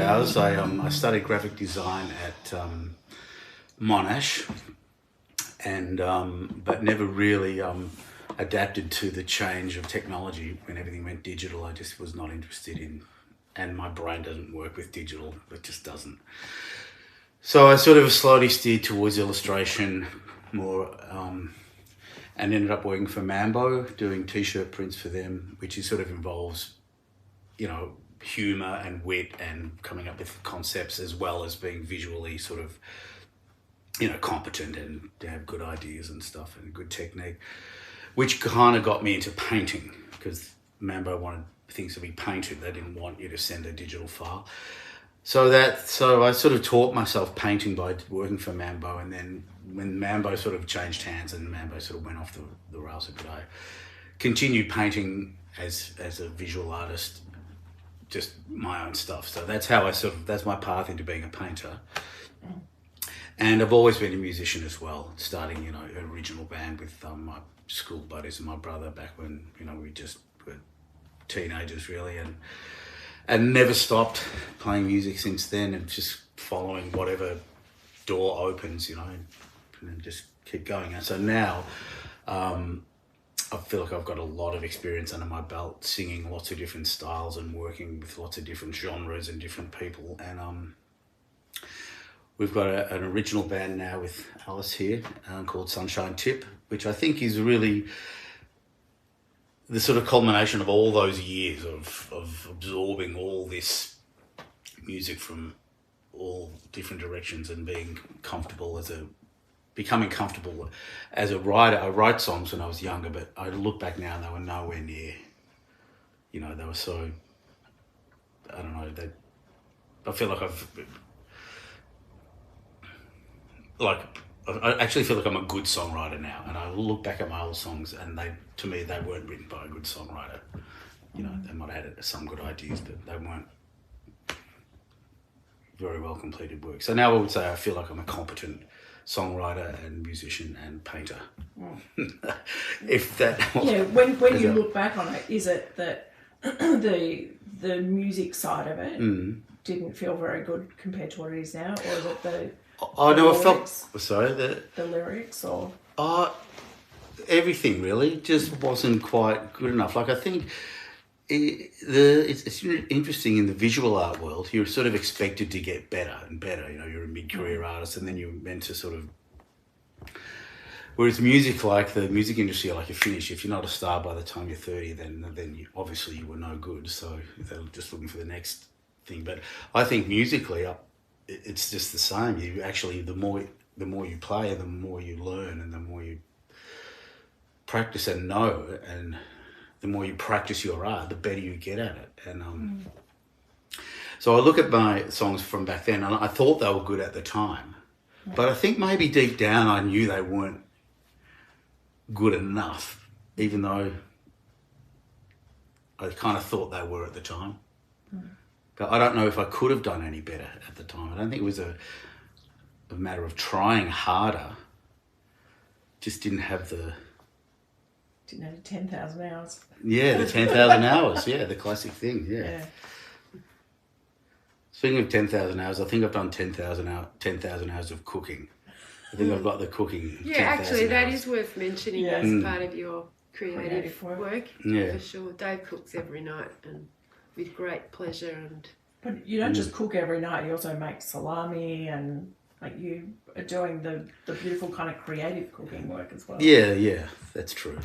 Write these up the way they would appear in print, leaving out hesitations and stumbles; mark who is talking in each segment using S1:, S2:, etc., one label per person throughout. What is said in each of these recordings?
S1: Bowers. I studied graphic design at Monash, and but never really adapted to the change of technology when everything went digital. I just was not interested in, and my brain doesn't work with digital. It just doesn't. So I sort of slowly steered towards illustration more, and ended up working for Mambo, doing t-shirt prints for them, which is sort of involves, humour and wit and coming up with concepts as well as being visually sort of, competent and to have good ideas and stuff and good technique, which kind of got me into painting because Mambo wanted things to be painted. They didn't want you to send a digital file. So I sort of taught myself painting by working for Mambo, and then when Mambo sort of changed hands and Mambo sort of went off the rails a bit, I continued painting as a visual artist, just my own stuff. So that's how that's my path into being a painter. And I've always been a musician as well, starting, an original band with my school buddies and my brother back when, we just were teenagers really, and never stopped playing music since then, and just following whatever door opens, and then just keep going. And so now I feel like I've got a lot of experience under my belt, singing lots of different styles and working with lots of different genres and different people. And we've got an original band now with Alice here called Sunshine Tip, which I think is really the sort of culmination of all those years of absorbing all this music from all different directions and becoming comfortable as a writer. I write songs when I was younger, but I look back now and they were nowhere near, they were so, I don't know, I feel like I actually feel like I'm a good songwriter now, and I look back at my old songs and to me, they weren't written by a good songwriter. They might have had some good ideas, but they weren't very well completed work. So now I would say I feel like I'm a competent songwriter and musician and painter. If that
S2: when you look back on it, is it that the music side of it didn't feel very good compared to what it is now, or is it the lyrics or
S1: everything really just wasn't quite good enough. Like I think it's interesting in the visual art world. You're sort of expected to get better and better. You're a mid-career artist, and then you're meant to sort of. Whereas music, like the music industry, like you finish. If you're not a star by the time you're 30, then you, obviously you were no good. So they're just looking for the next thing. But I think musically, it's just the same. You actually, the more you play, the more you learn, and the more you practice and know, and the more you practice your art, the better you get at it. And so I look at my songs from back then, and I thought they were good at the time, but I think maybe deep down I knew they weren't good enough, even though I kind of thought they were at the time. But I don't know if I could have done any better at the time. I don't think it was a matter of trying harder. Just didn't have the
S2: 10,000 hours.
S1: Yeah, the 10,000 hours. Yeah, the classic thing. Yeah. Speaking of 10,000 hours, I think I've done 10,000 hours of cooking. I think I've got the cooking.
S3: Yeah, actually, that is worth mentioning as part of your creative work.
S1: Yeah,
S3: for sure. Dave cooks every night and with great pleasure.
S2: But you don't just cook every night. You also make salami, and like you are doing the beautiful kind of creative cooking work as well.
S1: Yeah, that's true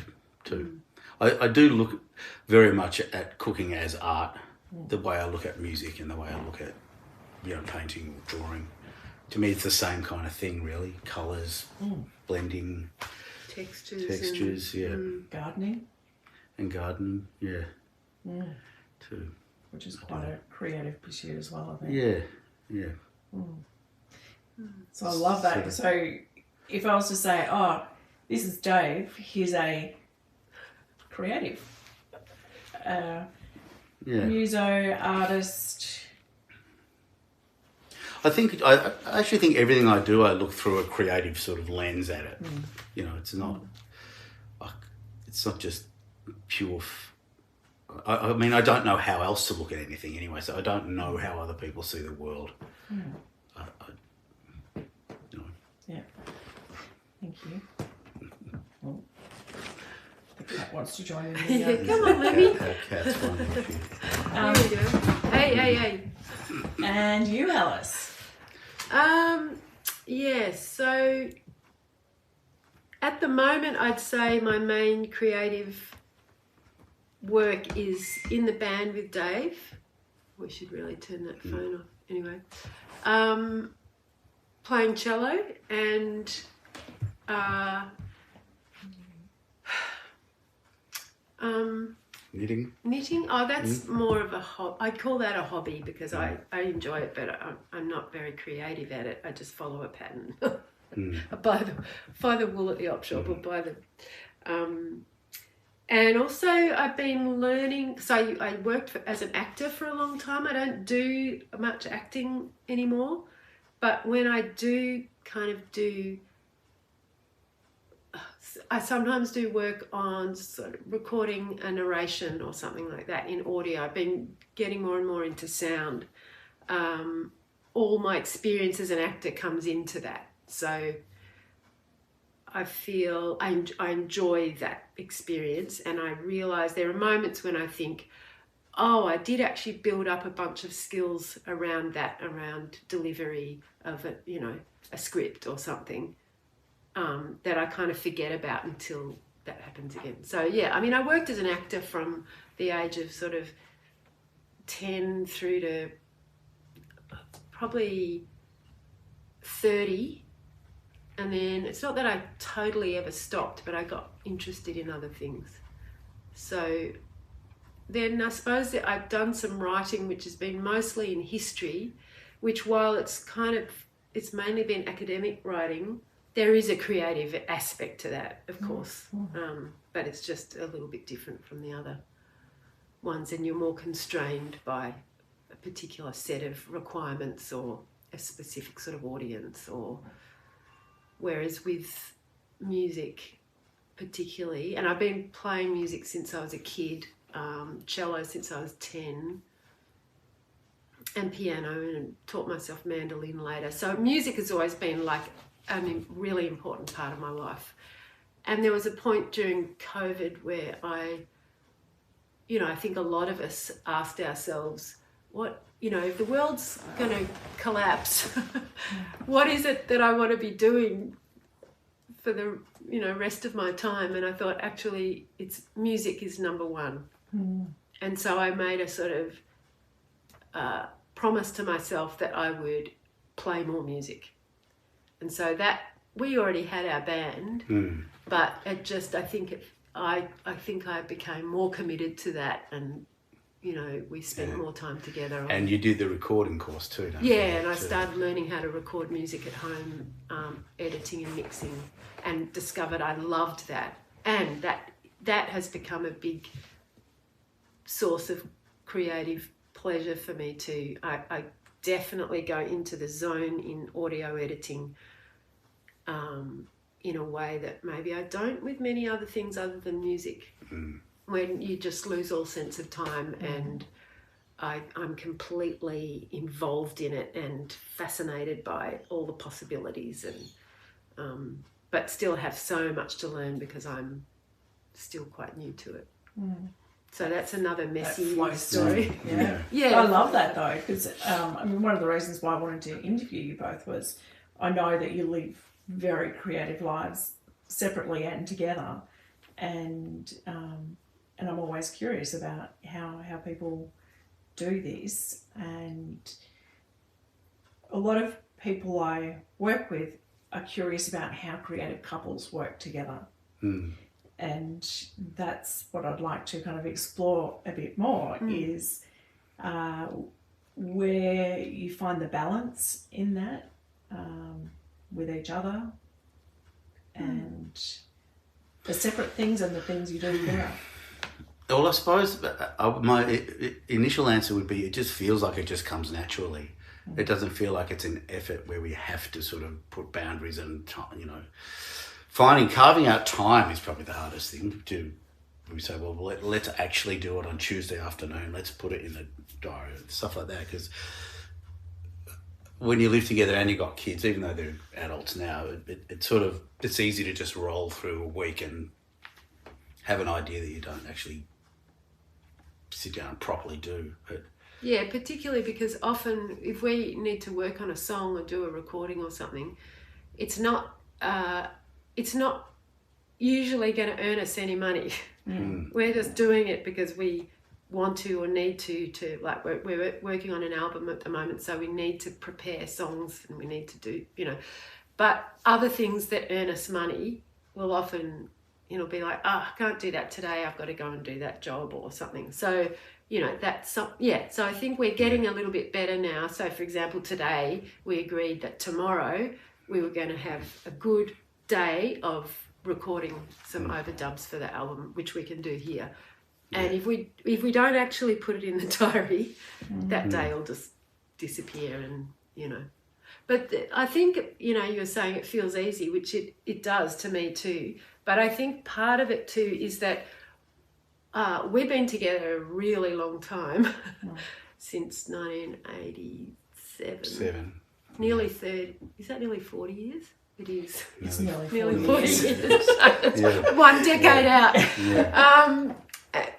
S1: too. I do look very much at cooking as art, the way I look at music and the way I look at painting or drawing. To me, it's the same kind of thing, really. Colours, blending, textures,
S2: gardening,
S1: too.
S2: Which is quite a creative pursuit as well, I think.
S1: Yeah.
S2: So I love that. So if I was to say, this is Dave, he's a creative muso, artist.
S1: I actually think everything I do, I look through a creative sort of lens at it. It's not just pure I mean, I don't know how else to look at anything anyway, so I don't know how other people see the world.
S2: Yeah. Thank you. Well, the cat wants to join in.
S3: Come on, Libby.
S1: Cat's fine.
S3: Here we go. Hey.
S2: And you, Alice?
S3: Yes, so at the moment I'd say my main creative work is in the band with Dave. We should really turn that phone off. Anyway, playing cello and knitting. Oh, that's more of a hobby. I'd call that a hobby because I enjoy it, but I'm not very creative at it. I just follow a pattern. I buy the wool at the op shop or buy the and also I've been learning. So I worked as an actor for a long time. I don't do much acting anymore, but when I do I sometimes do work on sort of recording a narration or something like that in audio. I've been getting more and more into sound. All my experience as an actor comes into that. So I feel I enjoy that experience, and I realise there are moments when I think, oh, I did actually build up a bunch of skills around that, around delivery of a script or something. That I kind of forget about until that happens again. So yeah, I mean, I worked as an actor from the age of sort of 10 through to probably 30. And then it's not that I totally ever stopped, but I got interested in other things. So then I suppose that I've done some writing, which has been mostly in history, which while it's mainly been academic writing, there is a creative aspect to that, of course, but it's just a little bit different from the other ones, and you're more constrained by a particular set of requirements or a specific sort of audience. Whereas with music particularly, and I've been playing music since I was a kid, cello since I was 10, and piano, and taught myself mandolin later. So music has always been like a really important part of my life. And there was a point during COVID where I think a lot of us asked ourselves, if the world's going to collapse, what is it that I want to be doing for the, rest of my time? And I thought, actually, music is number one. And so I made a sort of promise to myself that I would play more music. And so that we already had our band, but it just, I think I became more committed to that, and we spent more time together.
S1: And you did the recording course too, don't you?
S3: Yeah, and I started learning how to record music at home, editing and mixing, and discovered I loved that, and that has become a big source of creative pleasure for me too. I definitely go into the zone in audio editing in a way that maybe I don't with many other things other than music, when you just lose all sense of time, and I'm completely involved in it and fascinated by all the possibilities, and but still have so much to learn because I'm still quite new to it. So that's another messy story.
S2: Yeah. I love that though, because one of the reasons why I wanted to interview you both was I know that you live very creative lives separately and together, and I'm always curious about how people do this. And a lot of people I work with are curious about how creative couples work together. And that's what I'd like to kind of explore a bit more, is where you find the balance in that with each other, and the separate things and the things you do together.
S1: Well, I suppose my initial answer would be it just feels like it just comes naturally. It doesn't feel like it's an effort where we have to sort of put boundaries and, carving out time is probably the hardest thing to we say, well, let's actually do it on Tuesday afternoon. Let's put it in the diary, stuff like that. Because when you live together and you've got kids, even though they're adults now, it's easy to just roll through a week and have an idea that you don't actually sit down and properly do. But
S3: yeah, particularly because often if we need to work on a song or do a recording or something, it's not usually going to earn us any money. We're just doing it because we want to or need to like we're working on an album at the moment, so we need to prepare songs and we need to do, but other things that earn us money will often, be like, I can't do that today, I've got to go and do that job or something. So so I think we're getting a little bit better now. So for example, today we agreed that tomorrow we were going to have a good day of recording some overdubs for the album, which we can do here. And if we don't actually put it in the diary, that day will just disappear, and But I think you were saying it feels easy, which it does to me too. But I think part of it too is that we've been together a really long time, since 1987. Nearly 30. Is that nearly 40 years? It is.
S2: It's nearly
S3: 40 years. One decade out.
S1: yeah.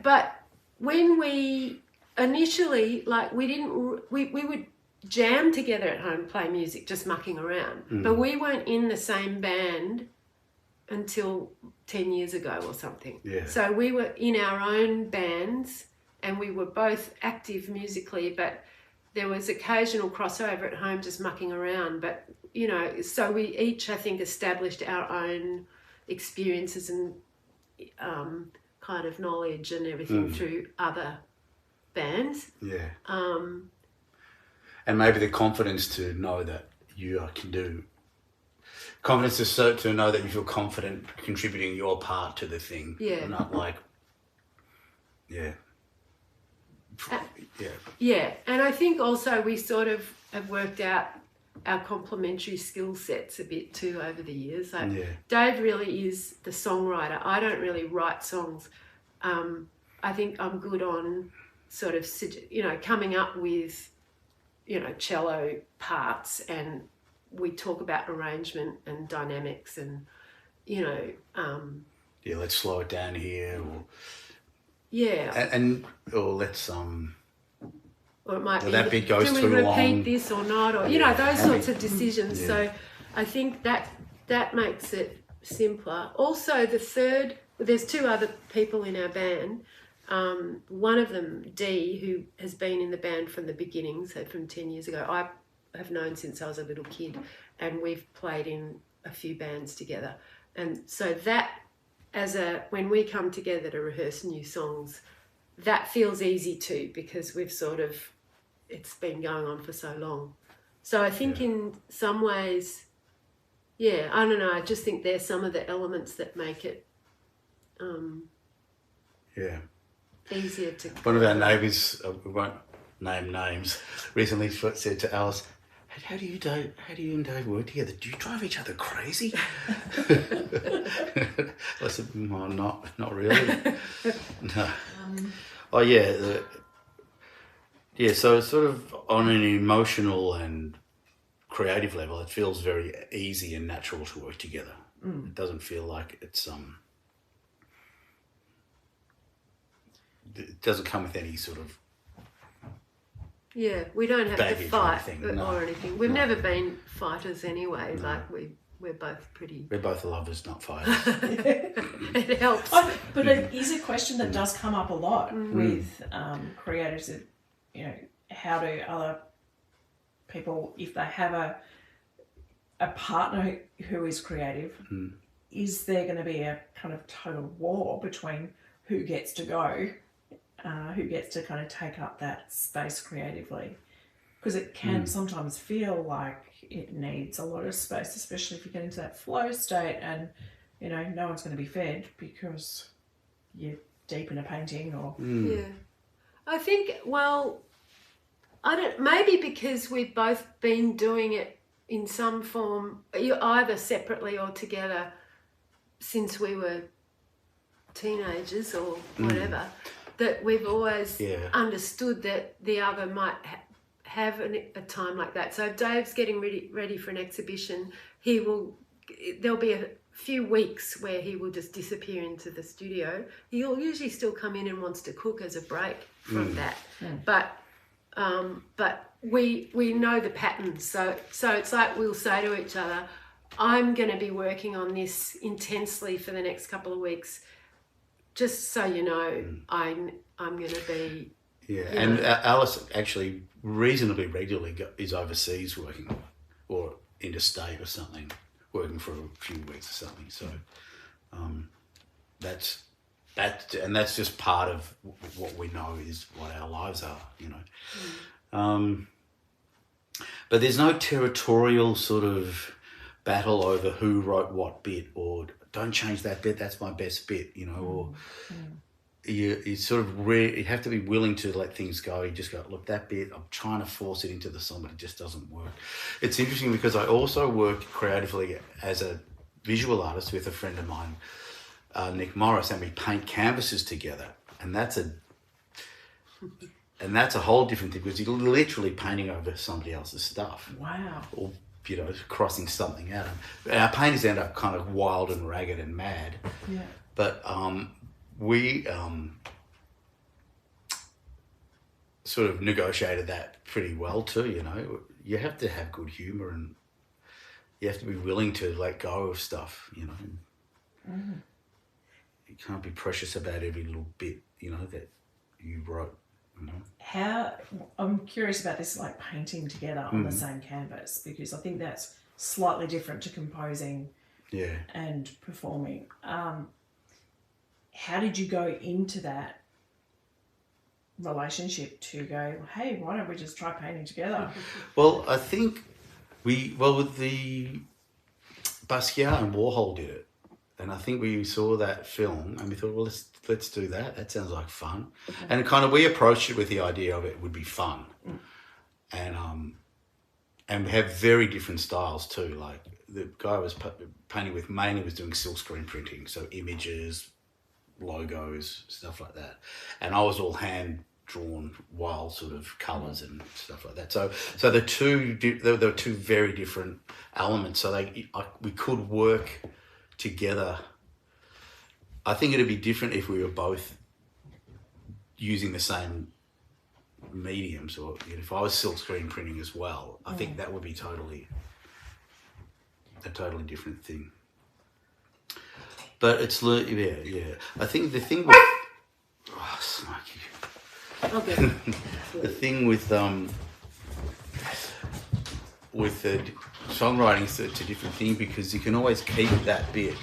S3: But when we initially, we would jam together at home, play music, just mucking around. But we weren't in the same band until 10 years ago or something.
S1: Yeah.
S3: So we were in our own bands and we were both active musically, but there was occasional crossover at home just mucking around. But, so we each, I think, established our own experiences and kind of knowledge and everything through other bands.
S1: Yeah. And maybe the confidence to know that you can do, confidence to know that you feel confident contributing your part to the thing.
S3: Yeah.
S1: Not like,
S3: Yeah, and I think also we sort of have worked out our complementary skill sets a bit too over the years. Like Dave really is the songwriter. I don't really write songs. I think I'm good on sort of, coming up with, cello parts, and we talk about arrangement and dynamics and,
S1: let's slow it down here, or or let's
S3: or it might be,
S1: that bit goes
S3: do we
S1: too
S3: repeat
S1: long.
S3: this or not, or those sorts of decisions. So I think that makes it simpler. Also, there's two other people in our band. One of them, Dee, who has been in the band from the beginning, so from 10 years ago. I have known since I was a little kid, and we've played in a few bands together. And so that, when we come together to rehearse new songs, that feels easy too, because it's been going on for so long. So I think in some ways, I don't know, I just think there's some of the elements that make it easier to...
S1: One of our neighbours, we won't name names, recently said to Alice, how do you and Dave work together? Do you drive each other crazy? I said, well, not really. No. So sort of on an emotional and creative level, it feels very easy and natural to work together. It doesn't feel like it's it doesn't come with any sort of
S3: we don't have to fight
S1: or
S3: anything. We've never been fighters anyway. No. Like we're both pretty...
S1: We're both lovers, not fighters.
S3: It helps.
S2: But it is a question that does come up a lot with creators. How do other people, if they have a partner who is creative, is there going to be a kind of total war between who gets to go, who gets to kind of take up that space creatively? Because it can sometimes feel like it needs a lot of space, especially if you get into that flow state and, no one's going to be fed because you're deep in a painting or...
S3: Yeah. I think, maybe because we've both been doing it in some form, either separately or together, since we were teenagers or whatever, that we've always understood that the other might have a time like that. So if Dave's getting ready for an exhibition, there'll be a few weeks where he will just disappear into the studio. He'll usually still come in and wants to cook as a break from that. But we know the patterns. So it's like we'll say to each other, I'm going to be working on this intensely for the next couple of weeks, just so you know, I'm going to be...
S1: Yeah, and Alice actually reasonably regularly is overseas working, or interstate or something, working for a few weeks or something. So that's just part of what we know is what our lives are, you know. But there's no territorial sort of battle over who wrote what bit, or don't change that bit, that's my best bit, you know, or you sort of you have to be willing to let things go. You just go, look, that bit, I'm trying to force it into the song, but it just doesn't work. It's interesting because I also work creatively as a visual artist with a friend of mine, Nick Morris, and we paint canvases together, and that's a whole different thing, because you're literally painting over somebody else's stuff.
S2: Wow.
S1: Or, you know, crossing something out. And our paintings end up kind of wild and ragged and mad.
S2: Yeah.
S1: But we sort of negotiated that pretty well too, you know. You have to have good humour, and you have to be willing to let go of stuff, you know. You can't be precious about every little bit, you know, that you wrote, you know.
S2: I'm curious about this, like painting together on the same canvas, because I think that's slightly different to composing and performing. How did you go into that relationship to go, hey, why don't we just try painting together?
S1: Well, I think with the Basquiat and Warhol did it. And I think we saw that film and we thought, well, let's do that. That sounds like fun. And kind of we approached it with the idea of it would be fun. And we have very different styles too. Like the guy I was painting with mainly was doing silkscreen printing, so images, logos, stuff like that. And I was all hand-drawn wild sort of colours and stuff like that. So there were two very different elements. So we could work together. I think it'd be different if we were both using the same mediums, or if I was silkscreen printing as well. I think that would be a totally different thing. But it's I think the thing with the thing with the songwriting is it's a different thing, because you can always keep that bit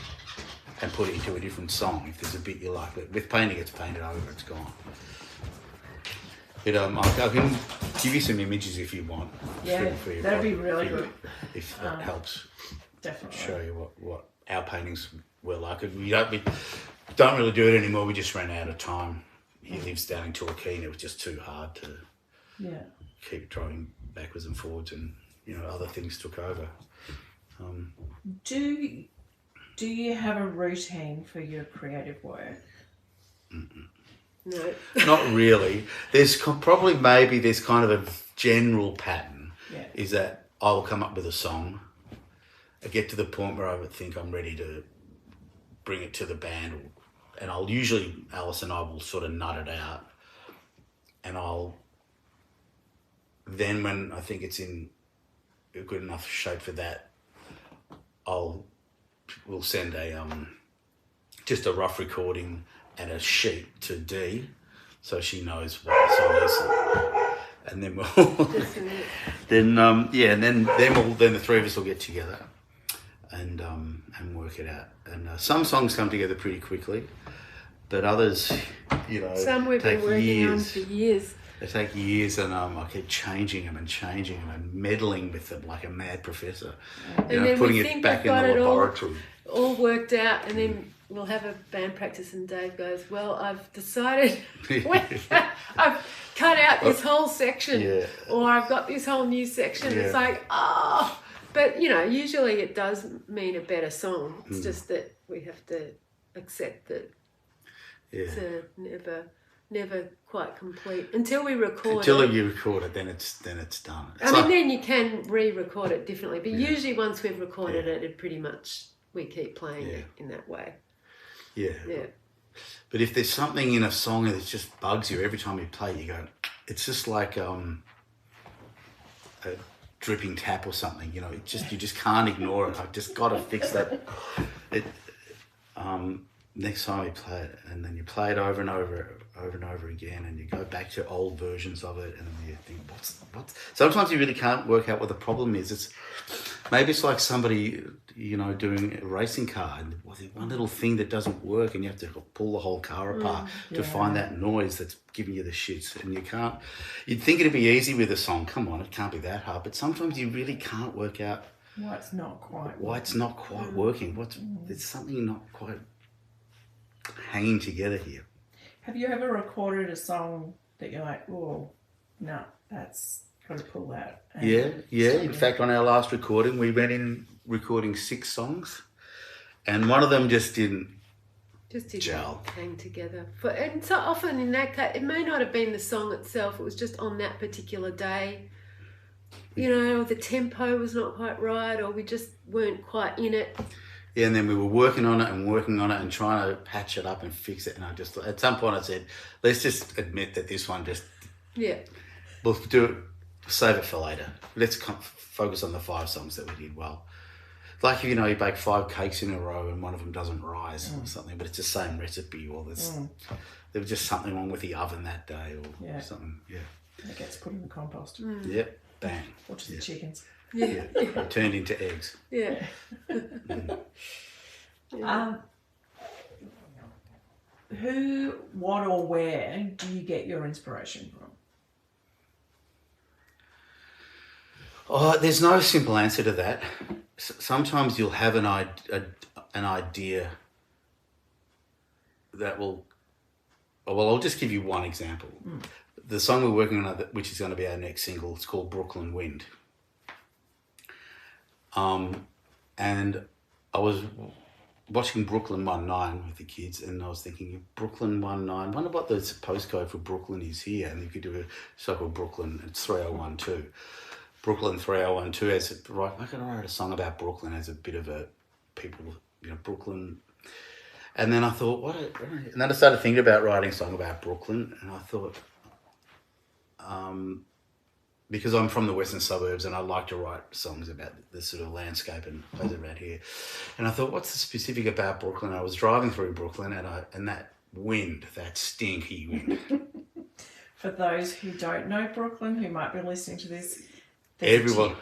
S1: and put it into a different song if there's a bit you like. But with painting, it's painted over, it's gone. But I can give you some images if you want.
S2: Yeah, that'd be really good.
S1: If that helps.
S2: Definitely.
S1: Show you what our paintings were like. We don't really do it anymore. We just ran out of time. He lives down in Torquay, and it was just too hard to keep driving backwards and forwards, and other things took over.
S2: Do you have a routine for your creative work?
S3: No.
S1: Not really. There's there's kind of a general pattern.
S2: Yeah.
S1: Is that I will come up with a song. I get to the point where I would think I'm ready to bring it to the band, and Alice and I will sort of nut it out, and then when I think it's in a good enough shape for that, we'll send just a rough recording and a sheet to Dee, so she knows what the song is, and then then the three of us will get together and work it out. And some songs come together pretty quickly, but others,
S3: some we've been working on for years.
S1: They take years, and I keep changing them and meddling with them like a mad professor.
S3: And then
S1: putting
S3: we
S1: it
S3: think
S1: back
S3: we've got
S1: in the
S3: it
S1: laboratory.
S3: all worked out, and then we'll have a band practice, and Dave goes, "Well, I've decided I've cut out this whole section, or I've got this whole new section." It's like, but usually it does mean a better song. It's just that we have to accept that It's never quite complete until we record
S1: Until
S3: it.
S1: you record it, then it's done.
S3: Then you can re-record it differently, but usually once we've recorded it, pretty much we keep playing it in that way.
S1: Yeah.
S3: Yeah.
S1: But if there's something in a song that just bugs you every time you play it, you go, it's just like a dripping tap or something, you just can't ignore it. I've just got to fix that. Next time you play it, and then you play it over and over again, and you go back to old versions of it, and then you think, what? Sometimes you really can't work out what the problem is. Maybe it's like somebody, doing a racing car, and there's one little thing that doesn't work, and you have to pull the whole car apart to find that noise that's giving you the shits, and you can't. You'd think it'd be easy with a song. Come on, it can't be that hard. But sometimes you really can't work out
S2: why it's not quite
S1: working. There's something not quite hanging together here.
S2: Have you ever recorded a song that you're like, oh, no, that's got to pull that?
S1: Yeah. In fact, on our last recording, we went in recording 6 songs, and one of them just didn't gel.
S3: Hang together. And so often in that case, it may not have been the song itself. It was just on that particular day. The tempo was not quite right, or we just weren't quite in it.
S1: Yeah, and then we were working on it and trying to patch it up and fix it. And I just, at some point I said, let's just admit that this one just...
S3: Yeah.
S1: We'll do it, save it for later. Let's focus on the 5 songs that we did well. Like, you bake 5 cakes in a row and one of them doesn't rise or something, but it's the same recipe, or there was just something wrong with the oven that day or something,
S2: And it gets put in the compost.
S1: Yep, bang.
S2: Or just the chickens.
S1: Yeah. It turned into eggs.
S3: Yeah.
S2: Who, what, or where do you get your inspiration from?
S1: Oh, there's no simple answer to that. Sometimes you'll have an idea that will... Well, I'll just give you one example. The song we're working on, which is going to be our next single, it's called Brooklyn Wind. And I was watching Brooklyn 19 with the kids, and I was thinking, Brooklyn 19, I wonder what the postcode for Brooklyn is here. And you could do a song called Brooklyn, it's 3012. Brooklyn 3012 I'm going to write a song about Brooklyn as a bit of a Brooklyn. And then I thought, and then I started thinking about writing a song about Brooklyn, and I thought, because I'm from the western suburbs and I like to write songs about the sort of landscape and places around here. And I thought, what's the specific about Brooklyn? I was driving through Brooklyn and that wind, that stinky wind.
S2: For those who don't know Brooklyn, who might be listening to this,
S1: everyone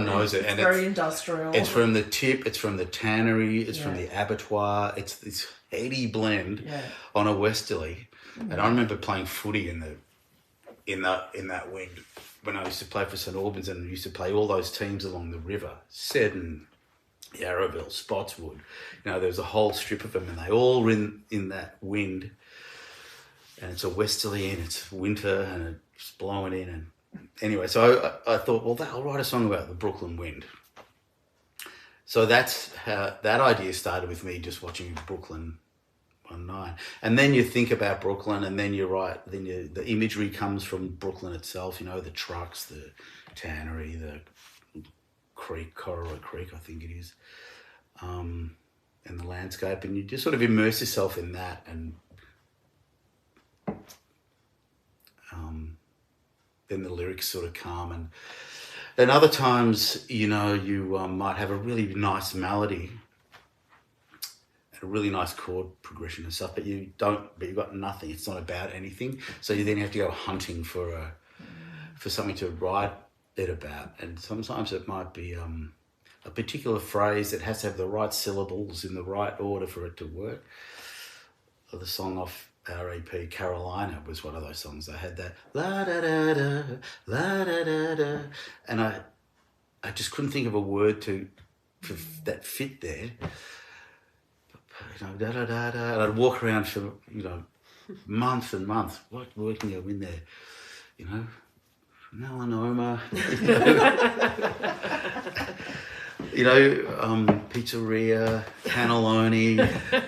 S1: knows it.
S2: It's
S1: and
S2: very industrial.
S1: It's from the tip, it's from the tannery, it's from the abattoir. It's this heady blend on a westerly. And I remember playing footy in that wind when I used to play for St Albans, and used to play all those teams along the river, Seddon, Yarraville, Spotswood. There was a whole strip of them, and they all were in that wind. And it's a westerly, and it's winter, and it's blowing in. And anyway, so I thought, well, I'll write a song about the Brooklyn wind. So that's how that idea started, with me just watching Brooklyn 19. And then you think about Brooklyn, and then you're right. Then the imagery comes from Brooklyn itself. The trucks, the tannery, the creek, Corroy Creek, I think it is, and the landscape, and you just sort of immerse yourself in that, and then the lyrics sort of come, and other times, you might have a really nice melody, a really nice chord progression and stuff, but you've got nothing. It's not about anything. So you then have to go hunting for something to write it about. And sometimes it might be a particular phrase that has to have the right syllables in the right order for it to work. The song off our EP, Carolina, was one of those songs. I had that la da da da, la da da da, and I just couldn't think of a word that fit there. Da da da da, and I'd walk around for months and months. What word can you go in there? Melanoma. pizzeria, cannelloni.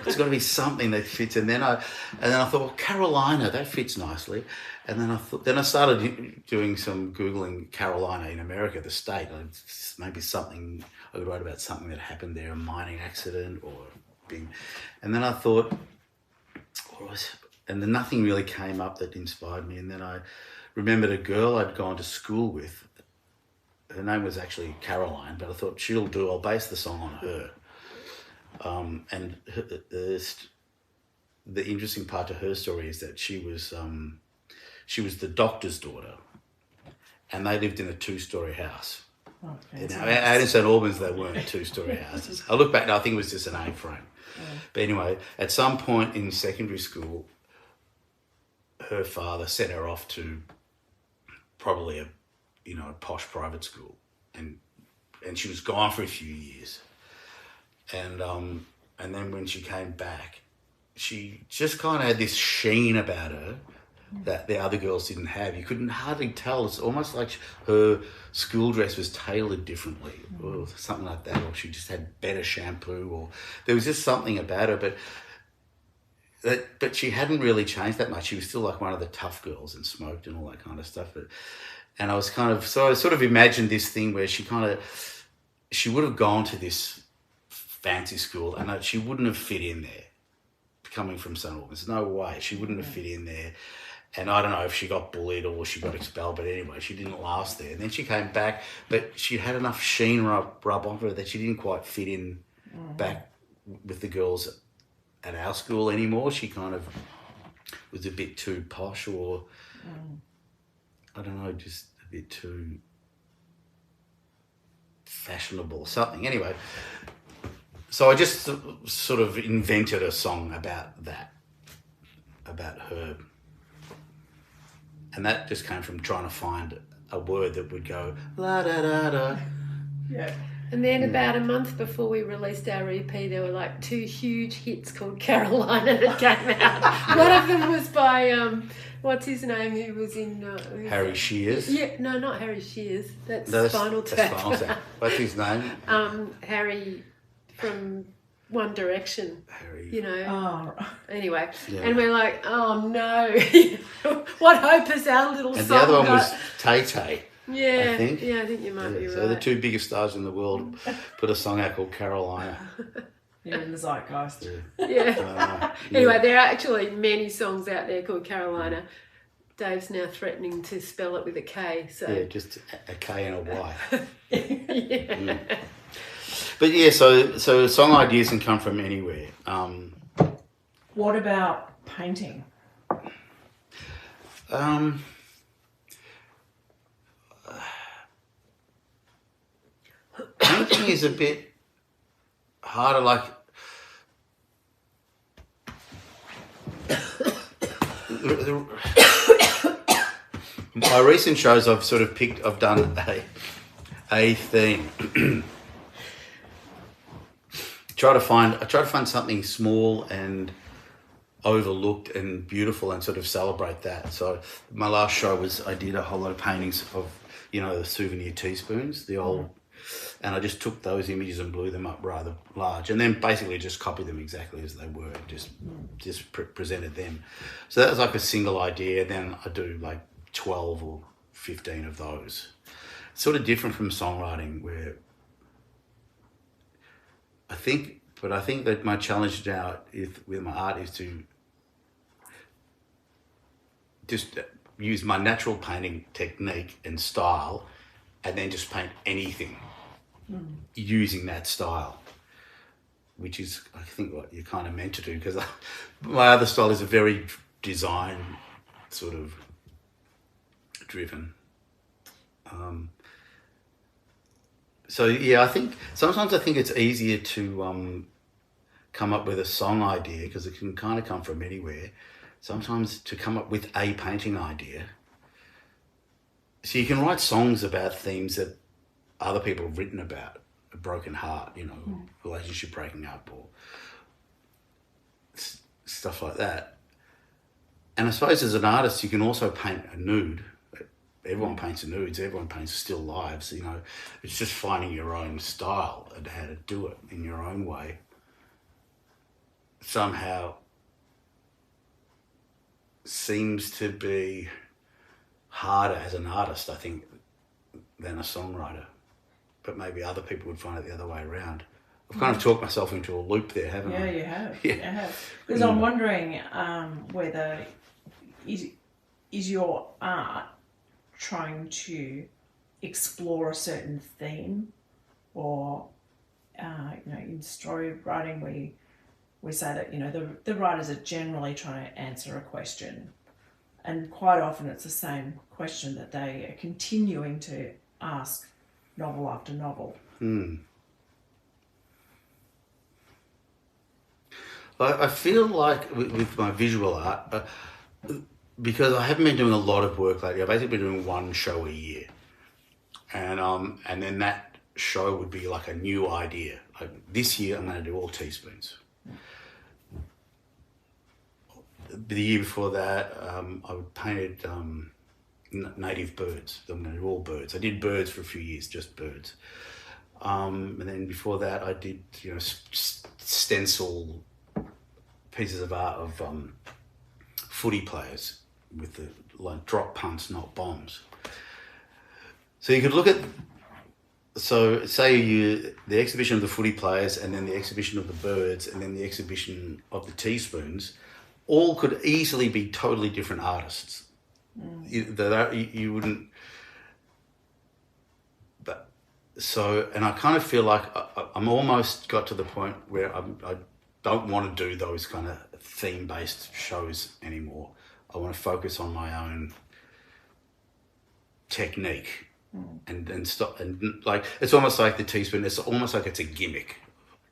S1: It's got to be something that fits. And then I thought, well, Carolina, that fits nicely. And then I started doing some Googling Carolina in America, the state. Maybe something I could write about something that happened there, a mining accident or big. And then I thought, and then nothing really came up that inspired me. And then I remembered a girl I'd gone to school with. Her name was actually Caroline, but I thought she'll do. I'll base the song on her. And the interesting part to her story is that she was the doctor's daughter, and they lived in a 2-story house.
S2: Okay,
S1: Now, out in St Albans, they weren't 2-story houses. I look back now, I think it was just an A-frame. But anyway, at some point in secondary school, her father sent her off to probably a posh private school, and she was gone for a few years, and then when she came back, she just kind of had this sheen about her that the other girls didn't have. You couldn't hardly tell. It's almost like her school dress was tailored differently or something like that, or she just had better shampoo, or there was just something about her, but she hadn't really changed that much. She was still like one of the tough girls and smoked and all that kind of stuff. And I was I sort of imagined this thing where she would have gone to this fancy school and she wouldn't have fit in there coming from St Albans. No way. She wouldn't have fit in there. And I don't know if she got bullied or she got expelled, but anyway, she didn't last there. And then she came back, but she had enough sheen rub on her that she didn't quite fit in back with the girls at our school anymore. She kind of was a bit too posh, or I don't know, just a bit too fashionable or something. Anyway, so I just sort of invented a song about that, about her. And that just came from trying to find a word that would go la da da da.
S2: Yeah.
S3: And then about a month before we released our EP, there were like 2 huge hits called Carolina that came out. One of them was by, what's his name, who was in...
S1: Harry Shears?
S3: Yeah, no, not Harry Shears. That's Spinal Tap.
S1: That's Spinal Tap. What's his name?
S3: Harry from One Direction.
S1: Harry.
S3: You know.
S2: Oh, right.
S3: Anyway,
S1: Yeah.
S3: and we're like, oh no, what hope is our little
S1: And
S3: song
S1: the other one
S3: got?
S1: was Tay Tay.
S3: Yeah,
S1: I think.
S3: yeah, I think you might be right.
S1: So the 2 biggest stars in the world put a song out called Carolina.
S2: You're in the zeitgeist.
S3: Yeah. Anyway, there are actually many songs out there called Carolina. Dave's now threatening to spell it with a K. So
S1: Yeah, just a K and a Y.
S3: yeah.
S1: But yeah, so song ideas can come from anywhere.
S2: What about painting?
S1: Painting is a bit harder, like my recent shows I've done a theme. I try to find something small and overlooked and beautiful and sort of celebrate that. So my last show I did a whole lot of paintings of, the souvenir teaspoons, the old, and I just took those images and blew them up rather large, and then basically just copied them exactly as they were, just presented them. So that was like a single idea. Then I do like 12 or 15 of those. It's sort of different from songwriting, where I think that my challenge now with my art is to just use my natural painting technique and style, and then just paint anything using that style, which is, I think, what you're kind of meant to do, because my other style is a very design sort of driven. So yeah, sometimes I think it's easier to come up with a song idea, because it can kind of come from anywhere. Sometimes to come up with a painting idea. So you can write songs about themes that other people have written about, a broken heart, relationship breaking up, or stuff like that. And I suppose as an artist, you can also paint a nude, everyone paints nudes, everyone paints still lives, you know. It's just finding your own style and how to do it in your own way. Somehow seems to be harder as an artist, I think, than a songwriter. But maybe other people would find it the other way around. I've kind of talked myself into a loop there, haven't I?
S2: Yeah, you have.
S1: Yeah.
S2: You have. Because I'm wondering whether is your art trying to explore a certain theme, or you know, in story writing we say that, you know, the writers are generally trying to answer a question, and quite often it's the same question that they are continuing to ask novel after novel.
S1: I feel like with my visual art, because I haven't been doing a lot of work lately, I've basically been doing one show a year. And then that show would be like a new idea. Like this year I'm going to do all teaspoons. The year before that, I painted native birds. I'm going to do all birds. I did birds for a few years, just birds. And then before that, I did, you know, stencil pieces of art of footy players with the like drop punts, not bombs. So you could look at, so say the exhibition of the footy players, and then the exhibition of the birds, and then the exhibition of the teaspoons, all could easily be totally different artists. You wouldn't. But so, and I kind of feel like I'm almost got to the point where I don't want to do those kind of theme-based shows anymore. I want to focus on my own technique and stop. And like, it's almost like the teaspoon. It's almost like it's a gimmick.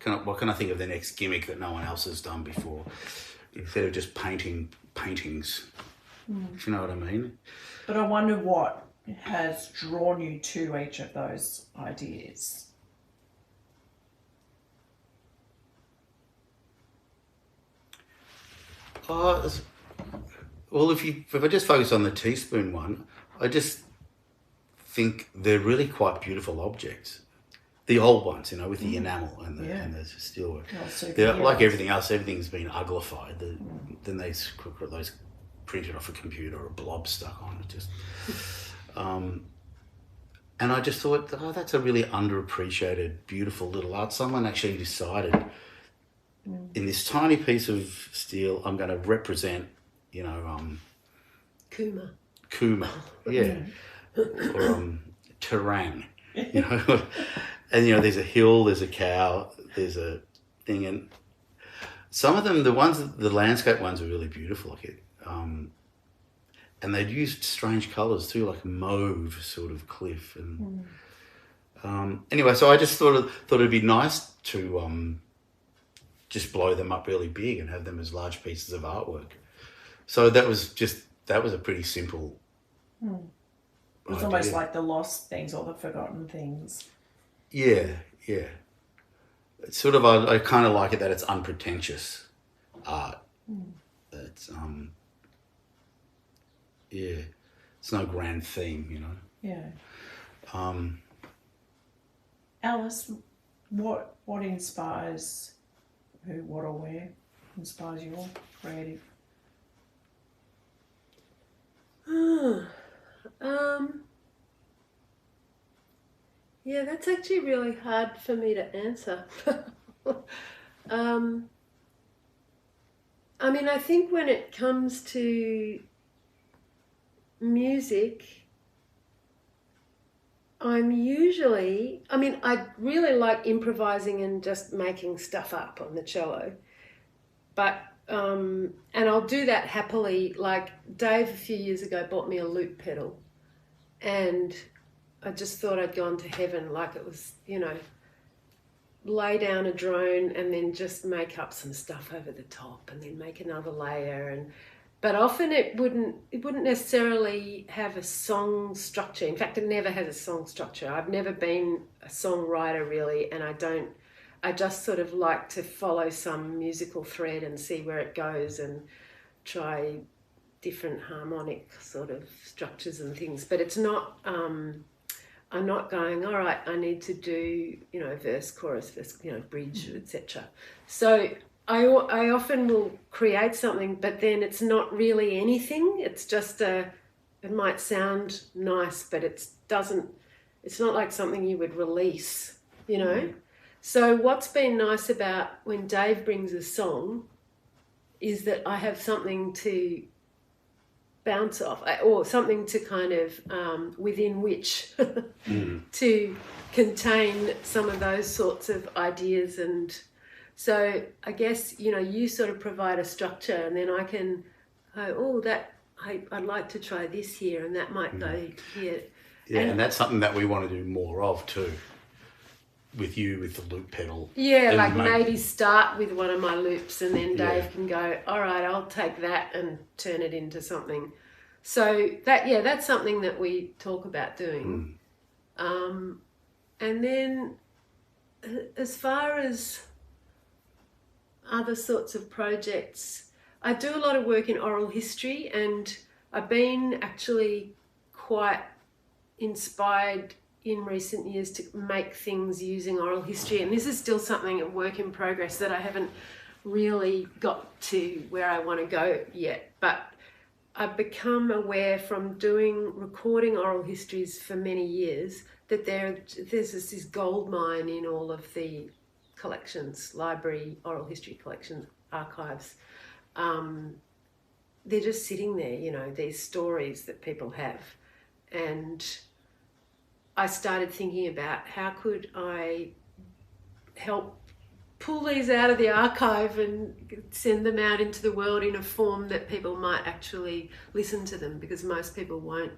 S1: What can I think of the next gimmick that no one else has done before? Instead of just painting paintings. If you know what I mean.
S2: But I wonder what has drawn you to each of those ideas.
S1: Well, if I just focus on the teaspoon one, I just think they're really quite beautiful objects. The old ones, you know, with the enamel and the steelwork. They're like everything else. Everything's been uglified. Then those printed off a computer or a blob stuck on it. Just, and I just thought, oh, that's a really underappreciated, beautiful little art. Someone actually decided, in this tiny piece of steel, I'm going to represent, you know, Kuma, yeah, or Terang, you know, and you know, there's a hill, there's a cow, there's a thing, and some of them, the landscape ones are really beautiful, like it, and they'd used strange colours too, like mauve sort of cliff, and anyway, so I just thought it'd be nice to just blow them up really big and have them as large pieces of artwork. So that was a pretty simple.
S2: It's
S1: idea.
S2: almost like the lost things or the forgotten things.
S1: Yeah. It's sort of, I kind of like it that it's unpretentious art. It's it's no grand theme, you know.
S2: Yeah. Alice, what inspires who, what, or where inspires your creative?
S3: Yeah, that's actually really hard for me to answer. I mean, I think when it comes to music, I really like improvising and just making stuff up on the cello. But, and I'll do that happily. Like Dave a few years ago bought me a loop pedal, and I just thought I'd gone to heaven. Like it was, you know, lay down a drone and then just make up some stuff over the top and then make another layer. But often it wouldn't necessarily have a song structure. In fact, it never has a song structure. I've never been a songwriter really, and I just sort of like to follow some musical thread and see where it goes and try different harmonic sort of structures and things, but it's not, I'm not going, all right, I need to do, you know, verse, chorus, verse, you know, bridge, etc. So I often will create something, but then it's not really anything. It's just it might sound nice, but it's not like something you would release, you know. So what's been nice about when Dave brings a song is that I have something to bounce off, or something to kind of within which to contain some of those sorts of ideas. And so I guess, you know, you sort of provide a structure, and then I can go, oh, that I'd like to try this here, and that might go here.
S1: Yeah, and that's something that we want to do more of too, with you, with the loop pedal.
S3: Yeah, like maybe start with one of my loops, and then Dave can go, all right, I'll take that and turn it into something. So that's something that we talk about doing. And then as far as other sorts of projects, I do a lot of work in oral history, and I've been actually quite inspired in recent years to make things using oral history, and this is still something, a work in progress, that I haven't really got to where I want to go yet. But I've become aware from recording oral histories for many years that there's this gold mine in all of the collections, library, oral history collections, archives. They're just sitting there, you know, these stories that people have. And I started thinking about how could I help pull these out of the archive and send them out into the world in a form that people might actually listen to them, because most people won't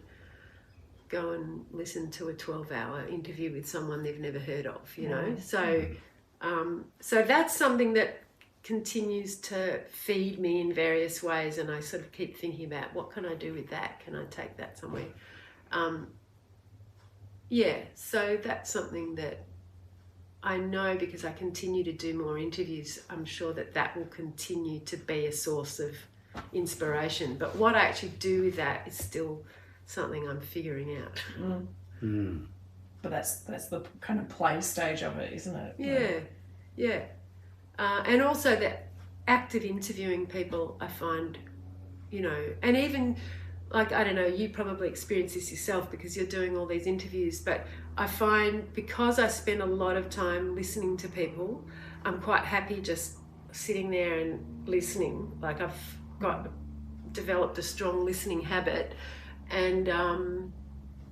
S3: go and listen to a 12-hour interview with someone they've never heard of, you know. So that's something that continues to feed me in various ways, and I sort of keep thinking about, what can I do with that? Can I take that somewhere? So that's something that I know, because I continue to do more interviews, I'm sure that will continue to be a source of inspiration. But what I actually do with that is still something I'm figuring out.
S2: But that's the kind of play stage of it, isn't it?
S3: Yeah. And also that act of interviewing people, I find, you know, and even, like, I don't know, you probably experience this yourself because you're doing all these interviews, but I find because I spend a lot of time listening to people, I'm quite happy just sitting there and listening. Like, I've developed a strong listening habit. And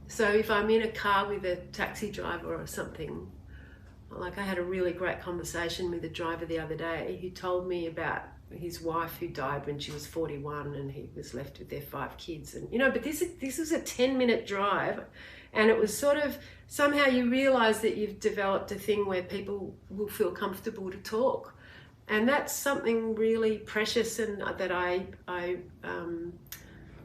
S3: so if I'm in a car with a taxi driver or something, like, I had a really great conversation with a driver the other day who told me about his wife who died when she was 41, and he was left with their 5 kids. And, you know, but this was a 10-minute drive, and it was sort of, somehow you realise that you've developed a thing where people will feel comfortable to talk. And that's something really precious, and that I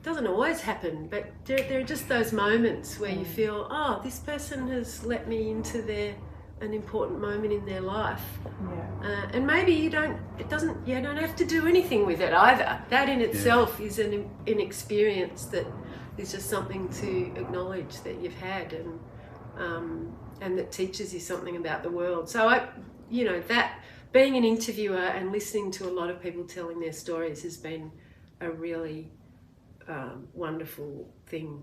S3: doesn't always happen, but there are just those moments where you feel, oh, this person has let me into an important moment in their life. And maybe you don't have to do anything with it either. That in itself is an experience that is just something to acknowledge that you've had, and that teaches you something about the world. So that being an interviewer and listening to a lot of people telling their stories has been a really wonderful thing.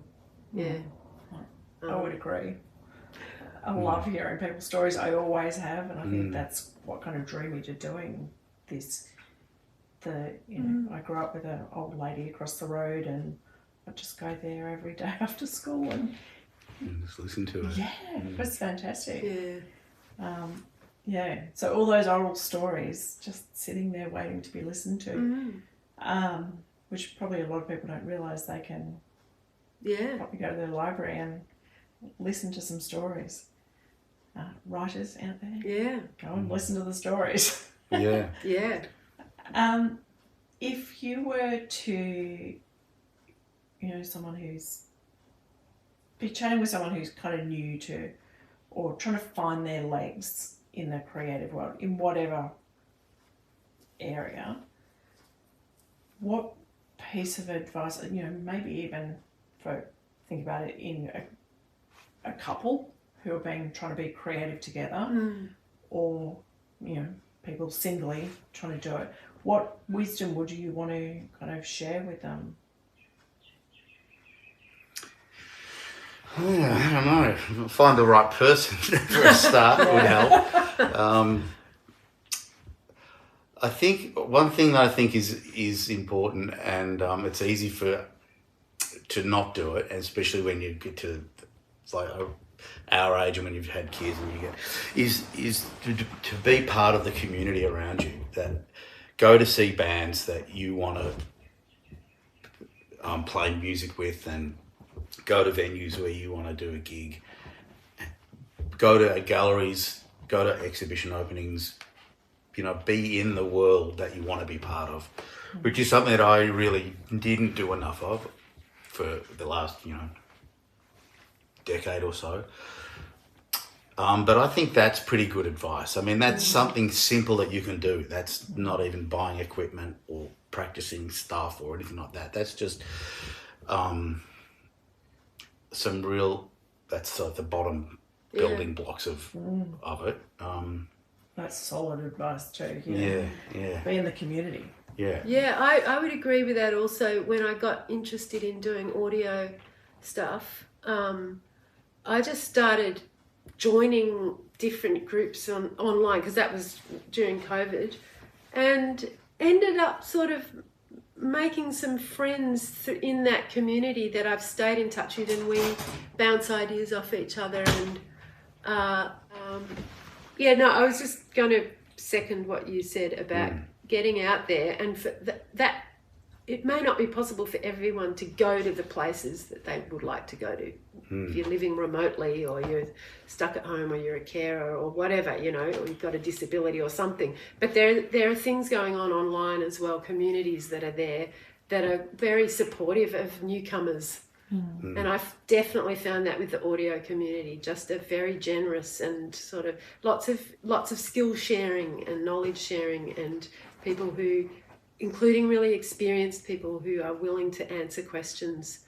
S2: I would agree. I love hearing people's stories. I always have, and I think that's what kind of drew me to doing this. I grew up with an old lady across the road, and I'd just go there every day after school and
S1: just listen to her.
S2: Yeah, it was fantastic. So all those oral stories just sitting there waiting to be listened to, which probably a lot of people don't realise they can probably go to their library and listen to some stories. Writers out there, go and listen to the stories. If you were to, someone who's be chatting with someone who's kind of new to, or trying to find their legs in the creative world in whatever area, what piece of advice, maybe even think about it in a couple who are trying to be creative together, or people singly trying to do it, what wisdom would you want to kind of share with them?
S1: I don't know. Find the right person for a start would help. I think one thing that I think is important, and it's easy to not do it, and especially when you get to like our age and when you've had kids and you get, is to be part of the community around you. That go to see bands that you want to play music with, and go to venues where you want to do a gig. Go to galleries, go to exhibition openings. Be in the world that you want to be part of, which is something that I really didn't do enough of for the last, decade or so. But I think that's pretty good advice. I mean, that's something simple that you can do. That's not even buying equipment or practicing stuff or anything like that. That's just that's sort of the bottom building blocks of it.
S2: That's solid advice too.
S1: Yeah.
S2: Be in the community.
S3: Yeah, I would agree with that also. When I got interested in doing audio stuff, I just started joining different groups online, because that was during COVID, and ended up sort of making some friends in that community that I've stayed in touch with, and we bounce ideas off each other. And I was just going to second what you said about getting out there, and for that it may not be possible for everyone to go to the places that they would like to go to. If you're living remotely, or you're stuck at home, or you're a carer, or whatever, or you've got a disability or something. But there are things going on online as well, communities that are there that are very supportive of newcomers. And I've definitely found that with the audio community, just a very generous and sort of lots of skill sharing and knowledge sharing, and people who, including really experienced people who are willing to answer questions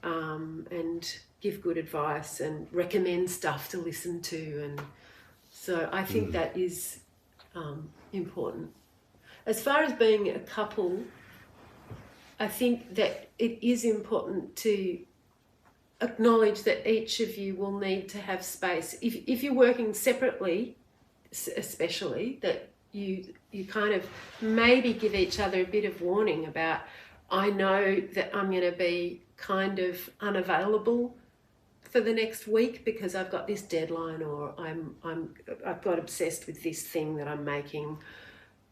S3: and give good advice and recommend stuff to listen to. And so I think that is important. As far as being a couple, I think that it is important to acknowledge that each of you will need to have space. If you're working separately, especially, that you kind of maybe give each other a bit of warning about, I know that I'm going to be kind of unavailable for the next week because I've got this deadline, or I've got obsessed with this thing that I'm making.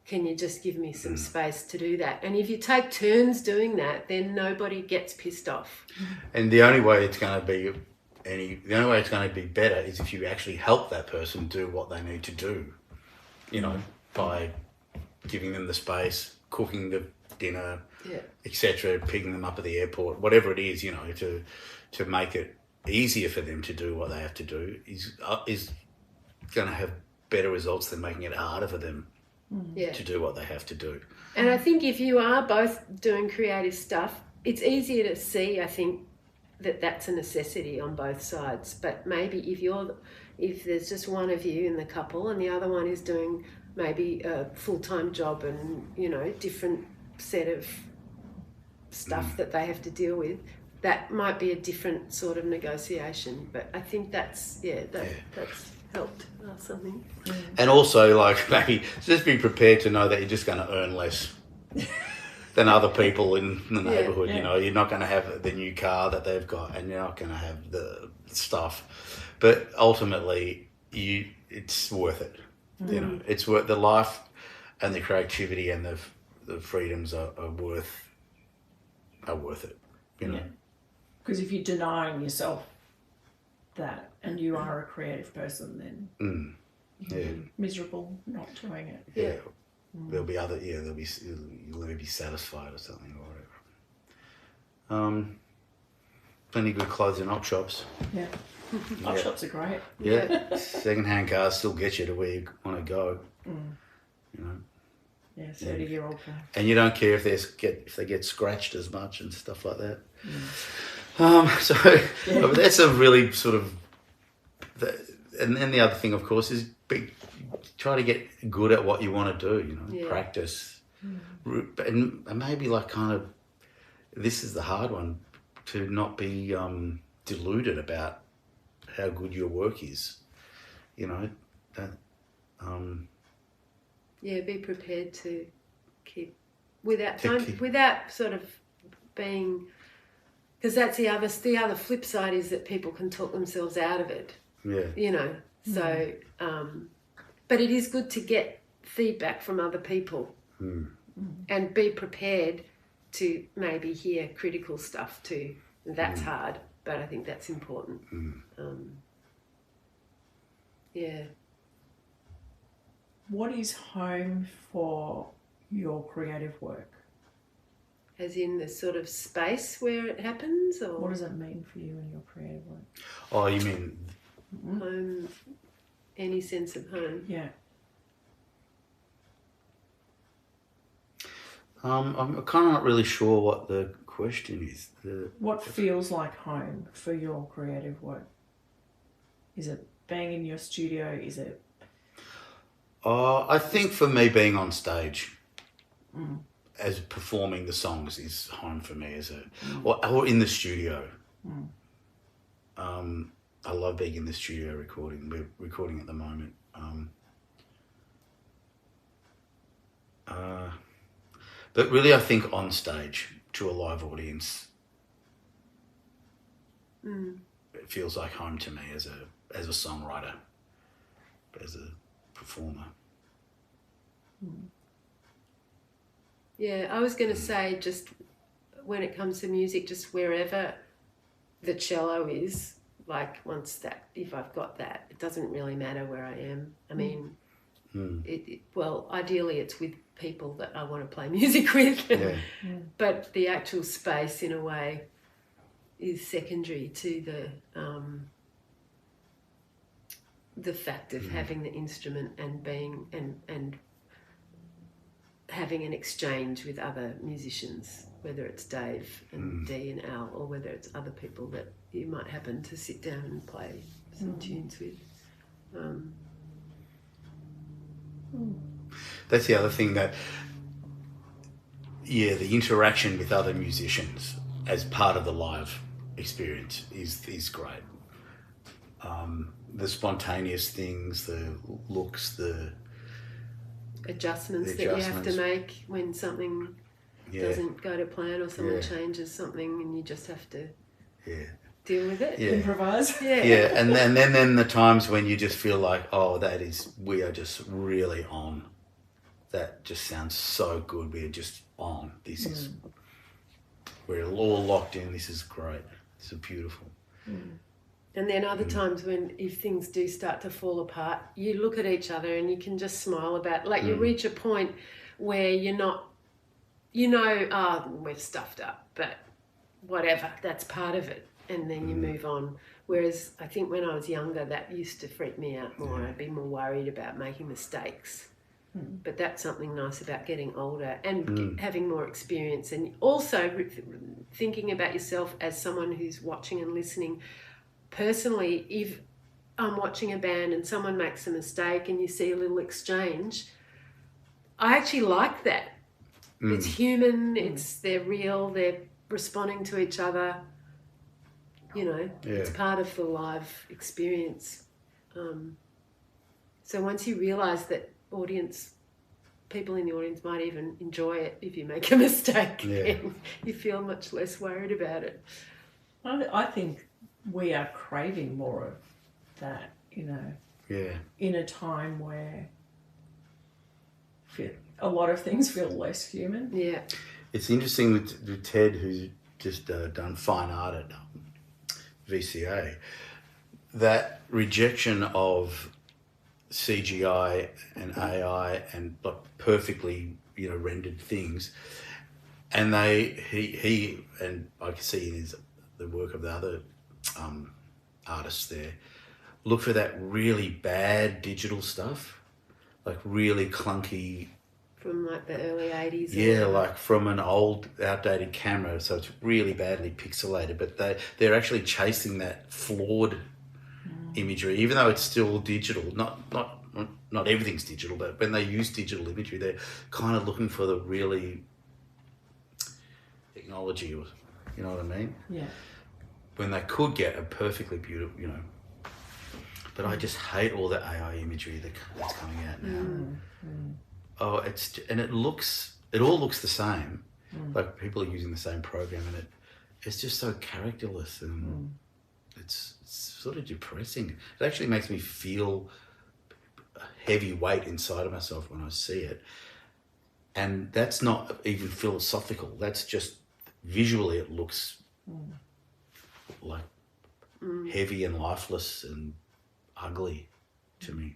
S3: Can you just give me some space to do that? And if you take turns doing that, then nobody gets pissed off.
S1: And the only way it's going to be better is if you actually help that person do what they need to do. By giving them the space, cooking the dinner, etc., picking them up at the airport, whatever it is, to make it easier for them to do what they have to do is going to have better results than making it harder for them to do what they have to do.
S3: And I think if you are both doing creative stuff, it's easier to see, I think, that that's a necessity on both sides. But maybe if there's just one of you in the couple and the other one is doing maybe a full-time job and, different set of stuff that they have to deal with, that might be a different sort of negotiation. But I think that's helped something.
S1: And also, maybe just be prepared to know that you're just going to earn less than other people in the neighbourhood. You're not going to have the new car that they've got, and you're not going to have the stuff. But ultimately, it's worth it. It's worth the life and the creativity and the freedoms are worth it.
S2: Because if you're denying yourself that, and you are a creative person, then you'll be miserable not doing it.
S1: There'll be you'll never be satisfied or something or whatever. Plenty of good clothes in op shops.
S2: Op shops are great.
S1: Second-hand cars still get you to where you want to go.
S2: Yeah, 30-year-old guy.
S1: And you don't care if they get scratched as much and stuff like that. But that's a really sort of, and then the other thing, of course, is try to get good at what you want to do. Practice, and maybe like kind of, this is the hard one, to not be deluded about how good your work is.
S3: Be prepared to keep without sort of being, because that's the other flip side is that people can talk themselves out of it.
S1: Yeah.
S3: So but it is good to get feedback from other people and be prepared to maybe hear critical stuff too. That's hard, but I think that's important.
S2: What is home for your creative work?
S3: As in the sort of space where it happens, or
S2: what does it mean for you in your creative work?
S1: Oh, you mean
S3: home? Any sense of home?
S2: Yeah.
S1: I'm kind of not really sure what the question is.
S2: What feels like home for your creative work? Is it being in your studio? Is it?
S1: I think for me, being on stage, as performing the songs is home for me, or in the studio. I love being in the studio recording. We're recording at the moment. But really, I think on stage to a live audience, it feels like home to me as a songwriter, as a performer.
S3: Yeah, I was going to say, just when it comes to music, just wherever the cello is, like if I've got that, it doesn't really matter where I am. I mean, ideally it's with people that I want to play music with, but the actual space in a way is secondary to the fact of having the instrument and being and having an exchange with other musicians, whether it's Dave and Dee and Al, or whether it's other people that you might happen to sit down and play some tunes with.
S1: That's the other thing that, the interaction with other musicians as part of the live experience is great. The spontaneous things, the looks, the
S3: adjustments that you have to make when something doesn't go to plan, or someone changes something and you just have to deal with it,
S2: improvise.
S1: And then the times when you just feel like, we are just really on. That just sounds so good. We're just on. We're all locked in. This is great. This is beautiful.
S3: And then other times if things do start to fall apart, you look at each other and you can just smile about, like you reach a point where you're not, we've stuffed up, but whatever, that's part of it. And then you move on. Whereas I think when I was younger, that used to freak me out more. I'd be more worried about making mistakes. But that's something nice about getting older and having more experience, and also thinking about yourself as someone who's watching and listening. Personally, if I'm watching a band and someone makes a mistake and you see a little exchange, I actually like that. It's human, they're real, they're responding to each other. It's part of the live experience. So once you realise that people in the audience might even enjoy it if you make a mistake, then you feel much less worried about it.
S2: I think we are craving more of that, in a time where a lot of things feel less human.
S3: Yeah.
S1: It's interesting with Ted, who's just done fine art at VCA, that rejection of CGI and AI and perfectly rendered things, and he and I can see in the work of the other artists there, look for that really bad digital stuff, like really clunky
S3: from like the early 80s.
S1: Yeah, like from an old, outdated camera, so it's really badly pixelated. But they're actually chasing that flawed imagery, even though it's still digital. Not everything's digital, but when they use digital imagery, they're kind of looking for the really technology, or you know what I mean?
S2: Yeah.
S1: When they could get a perfectly beautiful, you know. But I just hate all the AI imagery that's coming out now. Oh, it all looks the same. Like people are using the same program, and it's just so characterless, and it's sort of depressing. It actually makes me feel a heavy weight inside of myself when I see it. And that's not even philosophical. That's just visually it looks like heavy and lifeless and ugly to me.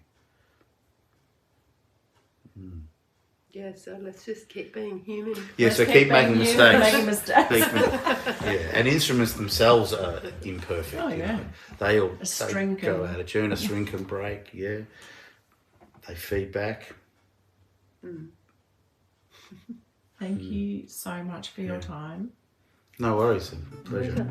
S3: Yeah, so let's just keep being human.
S1: Yeah,
S2: Let's
S1: so keep making mistakes.
S2: Making mistakes.
S1: Yeah, and instruments themselves are imperfect.
S2: Oh,
S1: you
S2: yeah.
S1: know. They
S2: string
S1: go
S2: can-
S1: out of tune, a string can break, yeah. They feed back.
S2: Thank you so much for your time.
S1: No worries, pleasure.